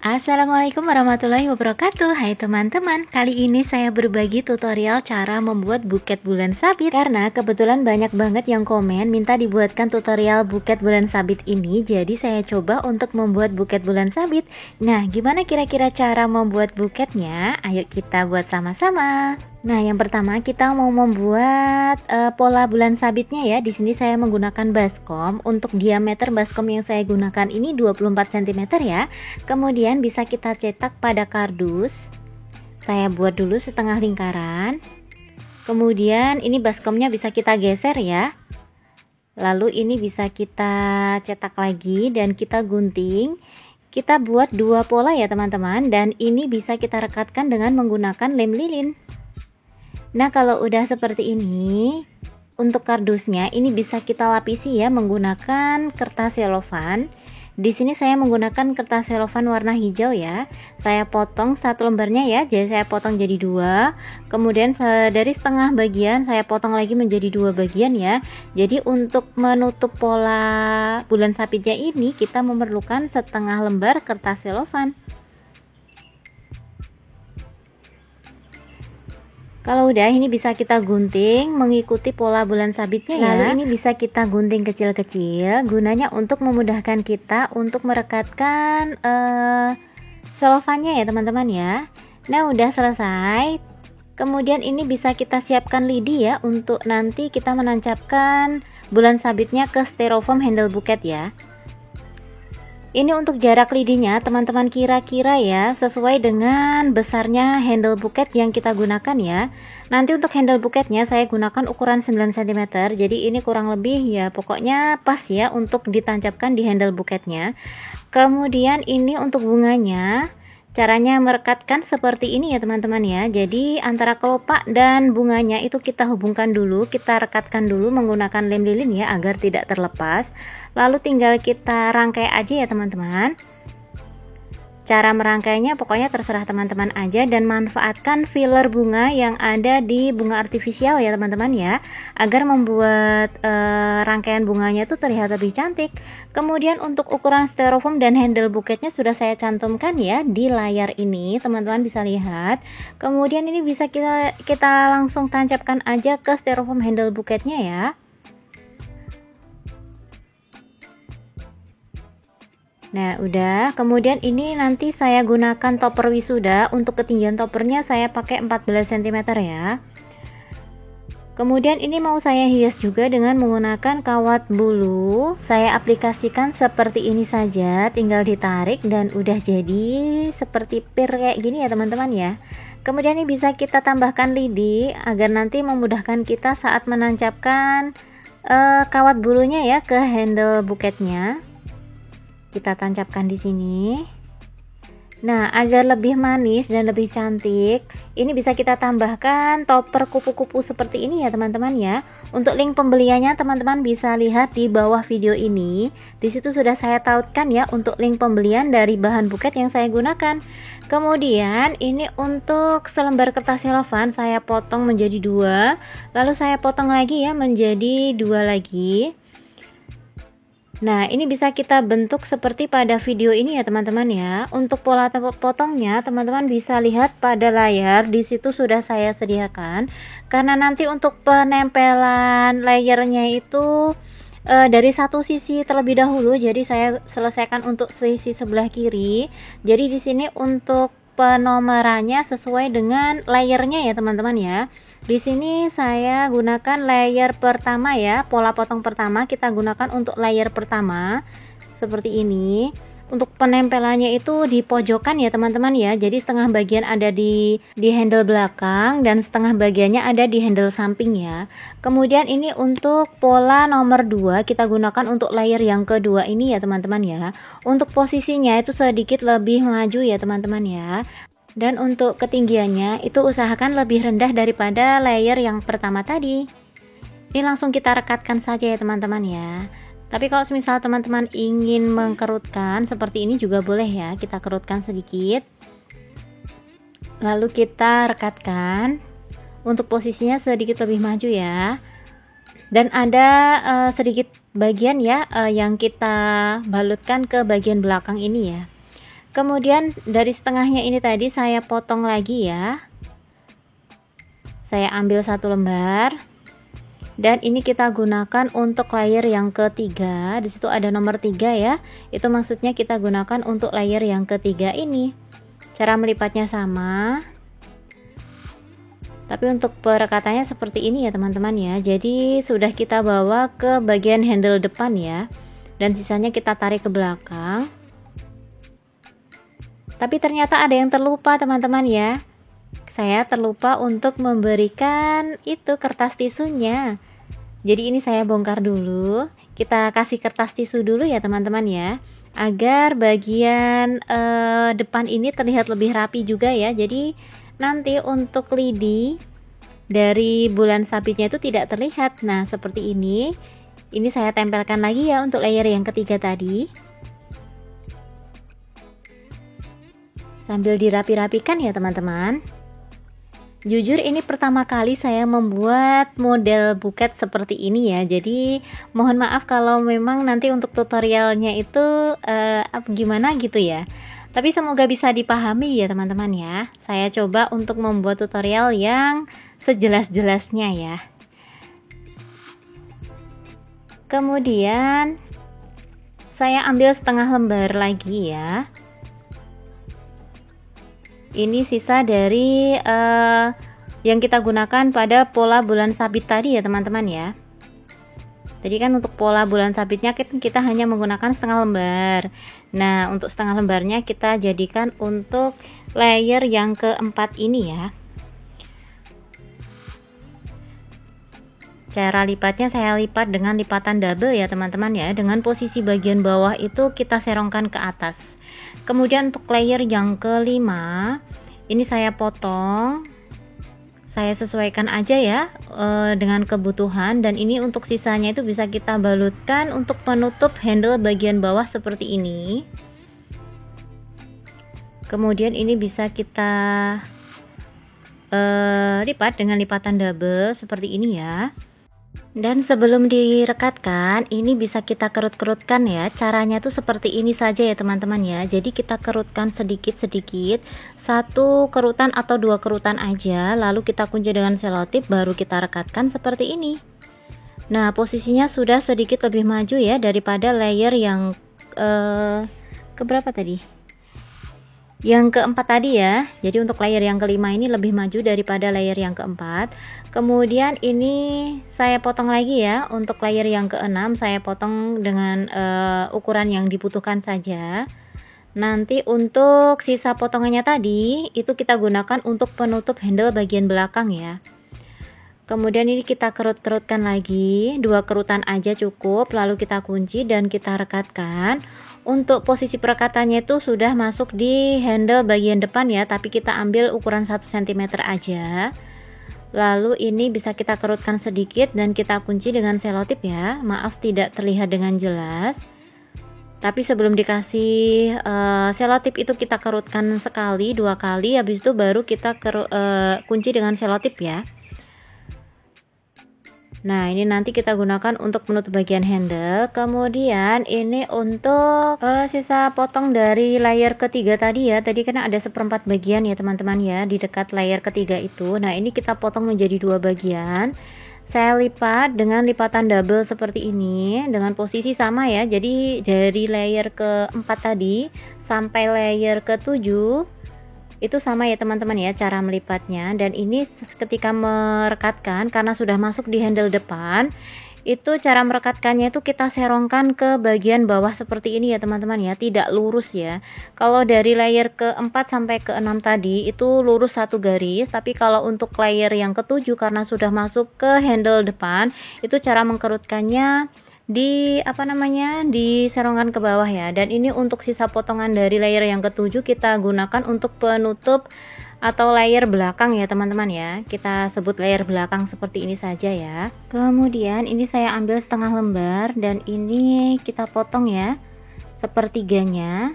Assalamualaikum warahmatullahi wabarakatuh. Hai teman-teman, kali ini saya berbagi tutorial cara membuat buket bulan sabit. Karena kebetulan banyak banget yang komen minta dibuatkan tutorial buket bulan sabit ini, jadi saya coba untuk membuat buket bulan sabit. Nah, gimana kira-kira cara membuat buketnya? Ayo kita buat sama-sama. Nah, yang pertama kita mau membuat pola bulan sabitnya ya. Di sini saya menggunakan baskom. Untuk diameter baskom yang saya gunakan ini 24 cm ya. Kemudian bisa kita cetak pada kardus. Saya buat dulu setengah lingkaran. Kemudian ini baskomnya bisa kita geser ya. Lalu ini bisa kita cetak lagi dan kita gunting. Kita buat dua pola ya teman-teman, dan ini bisa kita rekatkan dengan menggunakan lem lilin. Nah, kalau udah seperti ini, untuk kardusnya ini bisa kita lapisi ya menggunakan kertas selofan. Di sini saya menggunakan kertas selofan warna hijau ya. Saya potong satu lembarnya ya, jadi saya potong jadi dua. Kemudian dari setengah bagian saya potong lagi menjadi dua bagian ya. Jadi untuk menutup pola bulan sabitnya ini kita memerlukan setengah lembar kertas selofan. Kalau udah, ini bisa kita gunting mengikuti pola bulan sabitnya ya. Lalu ini bisa kita gunting kecil-kecil, gunanya untuk memudahkan kita untuk merekatkan selofannya ya teman-teman ya. Nah, udah selesai. Kemudian ini bisa kita siapkan lidi ya, untuk nanti kita menancapkan bulan sabitnya ke styrofoam handle buket ya. Ini untuk jarak lidinya teman-teman kira-kira ya sesuai dengan besarnya handle buket yang kita gunakan ya. Nanti untuk handle buketnya saya gunakan ukuran 9 cm. Jadi ini kurang lebih ya pokoknya pas ya untuk ditancapkan di handle buketnya. Kemudian ini untuk bunganya, caranya merekatkan seperti ini ya teman-teman ya. Jadi antara kelopak dan bunganya itu kita hubungkan dulu, kita rekatkan dulu menggunakan lem lilin ya agar tidak terlepas. Lalu tinggal kita rangkai aja ya teman-teman. Cara merangkainya pokoknya terserah teman-teman aja, dan manfaatkan filler bunga yang ada di bunga artifisial ya teman-teman ya, agar membuat rangkaian bunganya itu terlihat lebih cantik. Kemudian untuk ukuran styrofoam dan handle buketnya sudah saya cantumkan ya di layar ini, teman-teman bisa lihat. Kemudian ini bisa kita langsung tancapkan aja ke styrofoam handle buketnya ya. Nah, udah. Kemudian ini nanti saya gunakan topper wisuda. Untuk ketinggian toppernya saya pakai 14 cm ya. Kemudian ini mau saya hias juga dengan menggunakan kawat bulu. Saya aplikasikan seperti ini saja, tinggal ditarik dan udah jadi seperti pir kayak gini ya teman-teman ya. Kemudian ini bisa kita tambahkan lidi agar nanti memudahkan kita saat menancapkan kawat bulunya ya ke handle buketnya. Kita tancapkan di sini. Nah, agar lebih manis dan lebih cantik, ini bisa kita tambahkan topper kupu-kupu seperti ini ya teman-teman ya. Untuk link pembeliannya teman-teman bisa lihat di bawah video ini. Di situ sudah saya tautkan ya untuk link pembelian dari bahan buket yang saya gunakan. Kemudian ini untuk selembar kertas selofan saya potong menjadi dua, lalu saya potong lagi ya menjadi dua lagi. Nah, ini bisa kita bentuk seperti pada video ini ya teman-teman ya. Untuk pola potongnya teman-teman bisa lihat pada layar, di situ sudah saya sediakan. Karena nanti untuk penempelan layernya itu dari satu sisi terlebih dahulu, jadi saya selesaikan untuk sisi sebelah kiri. Jadi di sini untuk penomorannya sesuai dengan layernya ya teman-teman ya. Di sini saya gunakan layer pertama ya, pola potong pertama kita gunakan untuk layer pertama seperti ini. Untuk penempelannya itu di pojokan ya teman-teman ya. Jadi setengah bagian ada di handle belakang dan setengah bagiannya ada di handle samping ya. Kemudian ini untuk pola nomor 2 kita gunakan untuk layer yang kedua ini ya teman-teman ya. Untuk posisinya itu sedikit lebih maju ya teman-teman ya. Dan untuk ketinggiannya itu usahakan lebih rendah daripada layer yang pertama tadi. Ini langsung kita rekatkan saja ya teman-teman ya. Tapi kalau misal teman-teman ingin mengkerutkan seperti ini juga boleh ya. Kita kerutkan sedikit. Lalu kita rekatkan. Untuk posisinya sedikit lebih maju ya. Dan ada sedikit bagian ya yang kita balutkan ke bagian belakang ini ya. Kemudian dari setengahnya ini tadi saya potong lagi ya. Saya ambil satu lembar. Dan ini kita gunakan untuk layer yang ketiga. Di situ ada nomor 3 ya. Itu maksudnya kita gunakan untuk layer yang ketiga ini. Cara melipatnya sama. Tapi untuk perekatannya seperti ini ya teman-teman ya. Jadi sudah kita bawa ke bagian handle depan ya. Dan sisanya kita tarik ke belakang. Tapi ternyata ada yang terlupa teman-teman ya. Saya terlupa untuk memberikan itu kertas tisunya. Jadi ini saya bongkar dulu. Kita kasih kertas tisu dulu ya teman-teman ya. Agar bagian depan ini terlihat lebih rapi juga ya. Jadi nanti untuk lidi dari bulan sabitnya itu tidak terlihat. Nah seperti ini. Ini saya tempelkan lagi ya untuk layer yang ketiga tadi. Sambil dirapi-rapikan ya teman-teman. Jujur ini pertama kali saya membuat model buket seperti ini ya. Jadi mohon maaf kalau memang nanti untuk tutorialnya itu gimana gitu ya. Tapi semoga bisa dipahami ya teman-teman ya. Saya coba untuk membuat tutorial yang sejelas-jelasnya ya. Kemudian saya ambil setengah lembar lagi ya. Ini sisa dari yang kita gunakan pada pola bulan sabit tadi ya teman-teman ya. Jadi kan untuk pola bulan sabitnya kita hanya menggunakan setengah lembar. Nah untuk setengah lembarnya kita jadikan untuk layer yang keempat ini ya. Cara lipatnya saya lipat dengan lipatan double ya teman-teman ya. Dengan posisi bagian bawah itu kita serongkan ke atas. Kemudian untuk layer yang kelima ini saya potong, saya sesuaikan aja ya dengan kebutuhan. Dan ini untuk sisanya itu bisa kita balutkan untuk menutup handle bagian bawah seperti ini. Kemudian ini bisa kita lipat dengan lipatan double seperti ini ya. Dan sebelum direkatkan ini bisa kita kerut-kerutkan ya. Caranya tuh seperti ini saja ya teman-teman ya. Jadi kita kerutkan sedikit-sedikit, satu kerutan atau dua kerutan aja, lalu kita kunci dengan selotip, baru kita rekatkan seperti ini. Nah posisinya sudah sedikit lebih maju ya daripada layer yang keberapa tadi? Yang keempat tadi ya. Jadi untuk layer yang kelima ini lebih maju daripada layer yang keempat. Kemudian ini saya potong lagi ya. Untuk layer yang keenam saya potong dengan ukuran yang dibutuhkan saja. Nanti untuk sisa potongannya tadi itu kita gunakan untuk penutup handle bagian belakang ya. Kemudian ini kita kerut-kerutkan lagi, dua kerutan aja cukup, lalu kita kunci dan kita rekatkan. Untuk posisi perekatannya itu sudah masuk di handle bagian depan ya, tapi kita ambil ukuran 1 cm aja. Lalu ini bisa kita kerutkan sedikit dan kita kunci dengan selotip ya. Maaf tidak terlihat dengan jelas. Tapi sebelum dikasih selotip itu kita kerutkan sekali, dua kali, habis itu baru kita kunci dengan selotip ya. Nah ini nanti kita gunakan untuk menutup bagian handle. Kemudian ini untuk sisa potong dari layer ketiga tadi ya. Tadi kan ada 1/4 bagian ya teman-teman ya di dekat layer ketiga itu. Nah ini kita potong menjadi 2 bagian. Saya lipat dengan lipatan double seperti ini dengan posisi sama ya. Jadi dari layer keempat tadi sampai layer ke-7 itu sama ya teman-teman ya cara melipatnya. Dan ini ketika merekatkan karena sudah masuk di handle depan, itu cara merekatkannya itu kita serongkan ke bagian bawah seperti ini ya teman-teman ya, tidak lurus ya. Kalau dari layer ke-4 sampai ke-6 tadi itu lurus satu garis, tapi kalau untuk layer yang ke-7 karena sudah masuk ke handle depan, itu cara mengkerutkannya diserongkan ke bawah ya. Dan ini untuk sisa potongan dari layer yang ke-7 kita gunakan untuk penutup atau layer belakang ya teman-teman ya. Kita sebut layer belakang seperti ini saja ya. Kemudian ini saya ambil setengah lembar dan ini kita potong ya sepertiganya.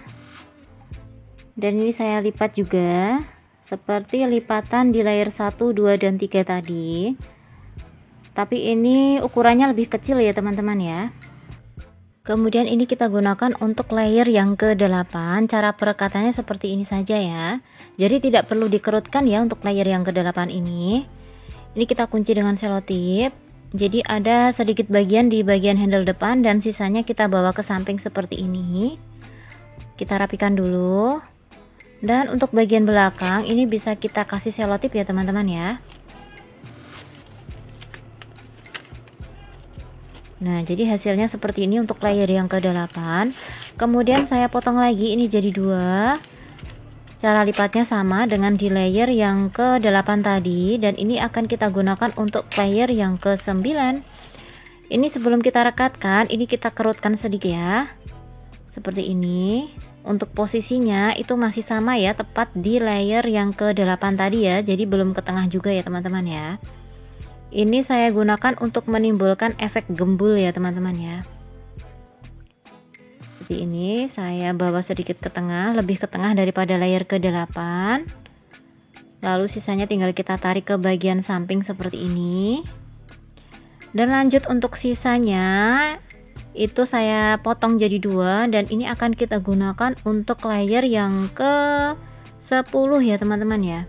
Dan ini saya lipat juga seperti lipatan di layer 1, 2, dan 3 tadi. Tapi ini ukurannya lebih kecil ya teman-teman ya. Kemudian ini kita gunakan untuk layer yang ke-8. Cara perekatannya seperti ini saja ya. Jadi tidak perlu dikerutkan ya untuk layer yang ke-8 ini. Ini kita kunci dengan selotip. Jadi ada sedikit bagian di bagian handle depan dan sisanya kita bawa ke samping seperti ini. Kita rapikan dulu. Dan untuk bagian belakang ini bisa kita kasih selotip ya teman-teman ya. Nah, jadi hasilnya seperti ini untuk layer yang ke-8. Kemudian saya potong lagi, ini jadi 2. Cara lipatnya sama dengan di layer yang ke-8 tadi, dan ini akan kita gunakan untuk layer yang ke-9. Ini sebelum kita rekatkan, ini kita kerutkan sedikit ya. Seperti ini. Untuk posisinya itu masih sama ya, tepat di layer yang ke-8 tadi ya. Jadi belum ke tengah juga ya teman-teman ya. Ini saya gunakan untuk menimbulkan efek gembul ya teman-teman ya. Seperti ini saya bawa sedikit ke tengah, lebih ke tengah daripada layer ke-8. Lalu sisanya tinggal kita tarik ke bagian samping seperti ini. Dan lanjut untuk sisanya itu saya potong jadi 2 dan ini akan kita gunakan untuk layer yang ke-10 ya teman-teman ya.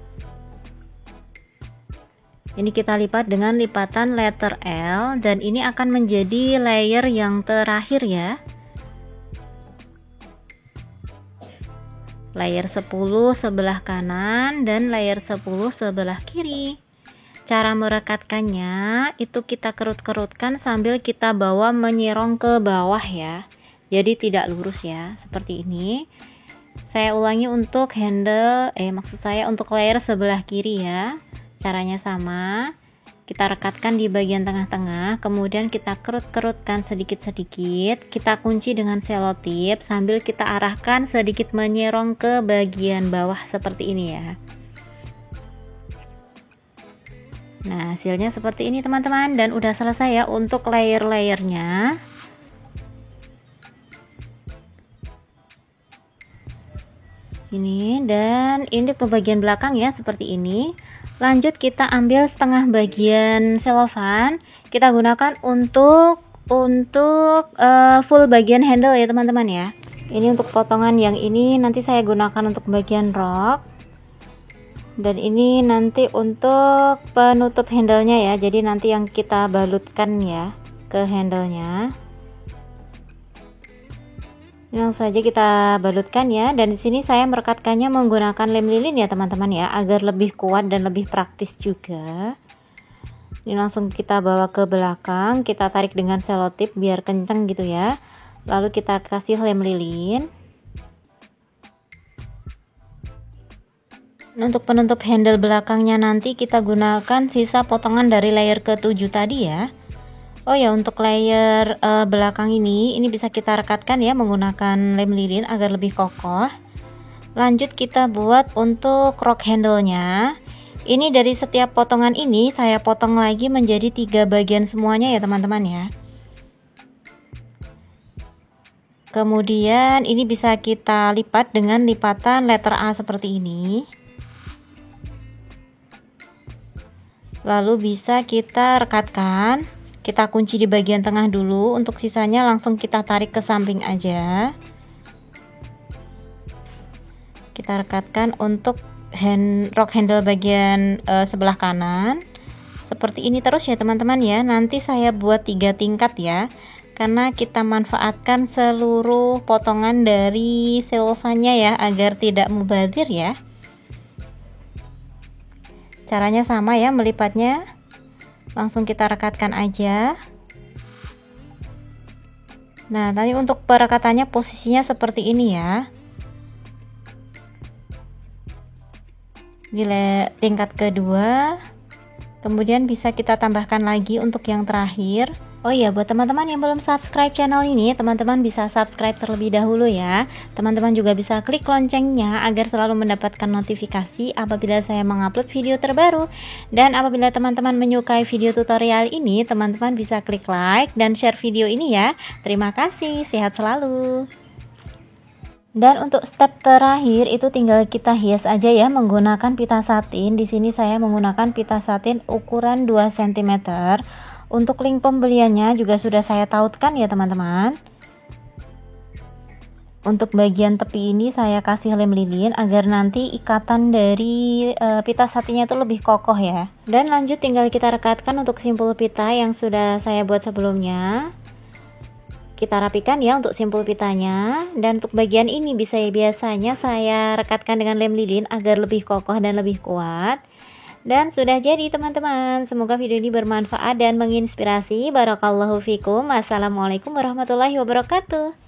Ini kita lipat dengan lipatan letter L dan ini akan menjadi layer yang terakhir ya. Layer 10 sebelah kanan dan layer 10 sebelah kiri. Cara merekatkannya itu kita kerut-kerutkan sambil kita bawa menyerong ke bawah ya. Jadi tidak lurus ya, seperti ini. Saya ulangi untuk handle, maksud saya untuk layer sebelah kiri ya. Caranya sama, kita rekatkan di bagian tengah-tengah, kemudian kita kerut-kerutkan sedikit-sedikit, kita kunci dengan selotip sambil kita arahkan sedikit menyerong ke bagian bawah seperti ini ya. Nah, hasilnya seperti ini teman-teman, dan udah selesai ya untuk layer-layernya. Ini dan ini ke bagian belakang ya seperti ini. Lanjut kita ambil setengah bagian selofan, kita gunakan untuk full bagian handle ya teman-teman ya. Ini untuk potongan yang ini nanti saya gunakan untuk bagian rok, dan ini nanti untuk penutup handlenya ya. Jadi nanti yang kita balutkan ya ke handlenya. Langsung saja kita balutkan ya, dan di sini saya merekatkannya menggunakan lem lilin ya teman-teman ya, agar lebih kuat dan lebih praktis juga. Ini langsung kita bawa ke belakang, kita tarik dengan selotip biar kenceng gitu ya. Lalu kita kasih lem lilin. Untuk penutup handle belakangnya nanti kita gunakan sisa potongan dari layer ke-7 tadi ya. Oh ya, untuk layer belakang ini bisa kita rekatkan ya menggunakan lem lilin agar lebih kokoh. Lanjut kita buat untuk rok handle-nya. Ini dari setiap potongan ini saya potong lagi menjadi 3 bagian semuanya ya teman-teman ya. Kemudian ini bisa kita lipat dengan lipatan letter A seperti ini. Lalu bisa kita rekatkan. Kita kunci di bagian tengah dulu, untuk sisanya langsung kita tarik ke samping aja. Kita rekatkan untuk rok handle bagian sebelah kanan. Seperti ini terus ya teman-teman ya. Nanti saya buat 3 tingkat ya, karena kita manfaatkan seluruh potongan dari selofannya ya, agar tidak mubazir ya. Caranya sama ya melipatnya. Langsung kita rekatkan aja. Nah, tadi untuk perekatannya posisinya seperti ini ya. Di tingkat kedua. Kemudian bisa kita tambahkan lagi untuk yang terakhir. Oh iya, buat teman-teman yang belum subscribe channel ini, teman-teman bisa subscribe terlebih dahulu ya. Teman-teman juga bisa klik loncengnya agar selalu mendapatkan notifikasi apabila saya mengupload video terbaru. Dan apabila teman-teman menyukai video tutorial ini, teman-teman bisa klik like dan share video ini ya. Terima kasih, sehat selalu. Dan untuk step terakhir itu tinggal kita hias aja ya menggunakan pita satin. Di sini saya menggunakan pita satin ukuran 2 cm. Untuk link pembeliannya juga sudah saya tautkan ya teman-teman. Untuk bagian tepi ini saya kasih lem lilin agar nanti ikatan dari pita satinya itu lebih kokoh ya. Dan lanjut tinggal kita rekatkan untuk simpul pita yang sudah saya buat sebelumnya. Kita rapikan ya untuk simpul pitanya. Dan untuk bagian ini biasanya saya rekatkan dengan lem lilin agar lebih kokoh dan lebih kuat. Dan sudah jadi teman-teman. Semoga video ini bermanfaat dan menginspirasi. Barakallahu fikum. Assalamualaikum warahmatullahi wabarakatuh.